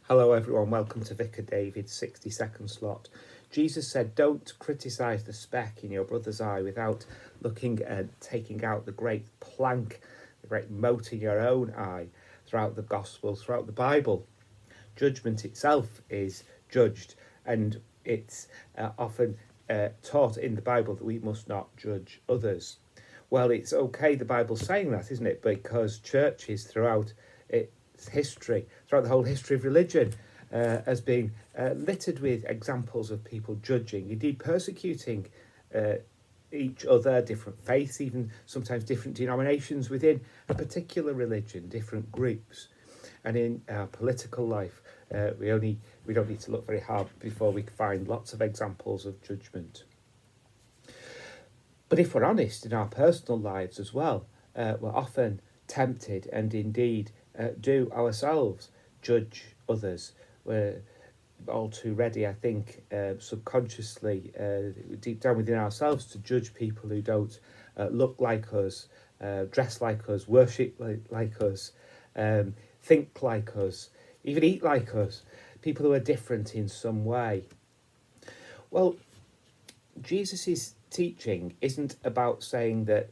Hello everyone, welcome to Vicar David's 60-second slot. Jesus said, don't criticise the speck in your brother's eye without looking at taking out the great plank, the great mote in your own eye. Throughout the Gospels, throughout the Bible, judgment itself is judged, and it's often taught in the Bible that we must not judge others. Well, it's okay, the Bible's saying that, isn't it? Because churches throughout history, throughout the whole history of religion, has been littered with examples of people judging, indeed persecuting each other, different faiths, even sometimes different denominations within a particular religion, different groups. And in our political life, we don't need to look very hard before we find lots of examples of judgment. But if we're honest in our personal lives as well, we're often tempted and indeed do ourselves judge others. We're all too ready, I think, subconsciously, deep down within ourselves, to judge people who don't look like us, dress like us, worship like us, think like us, even eat like us, people who are different in some way. Well, Jesus' teaching isn't about saying that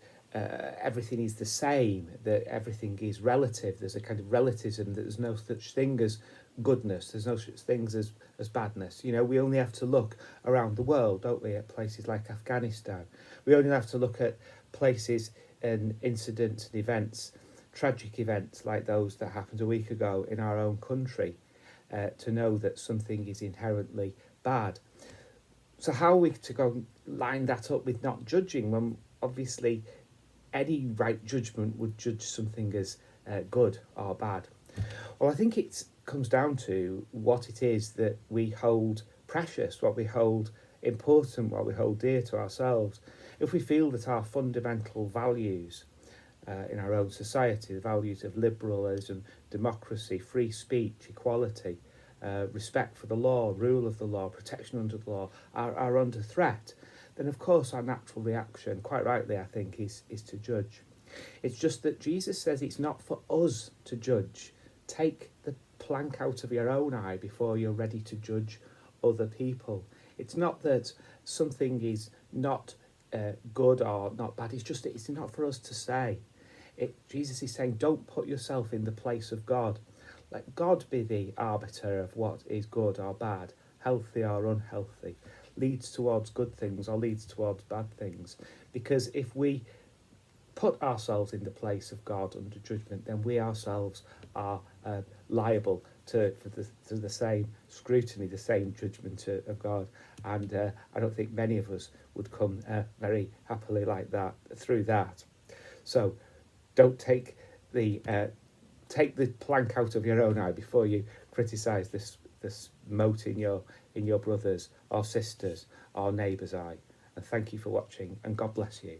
everything is the same, that everything is relative. There's a kind of relativism, that there's no such thing as goodness, there's no such things as badness. You know, we only have to look around the world, don't we, at places like Afghanistan. We only have to look at places and incidents and events, tragic events like those that happened a week ago in our own country, to know that something is inherently bad. So how are we to go and line that up with not judging, when obviously any right judgment would judge something as good or bad? Well, I think it comes down to what it is that we hold precious, what we hold important, what we hold dear to ourselves. If we feel that our fundamental values in our own society, the values of liberalism, democracy, free speech, equality, respect for the law, rule of the law, protection under the law, are under threat, then of course our natural reaction, quite rightly I think, is to judge. It's just that Jesus says it's not for us to judge. Take the plank out of your own eye before you're ready to judge other people. It's not that something is not good or not bad, it's just that it's not for us to say. Jesus is saying, don't put yourself in the place of God. Let God be the arbiter of what is good or bad, healthy or unhealthy, leads towards good things or leads towards bad things. Because if we put ourselves in the place of God under judgment, then we ourselves are liable to the same scrutiny, the same judgment of God. And I don't think many of us would come very happily like that, through that. So don't take the plank out of your own eye before you criticise this mote in your brother's or sister's or neighbour's eye. And thank you for watching, and God bless you.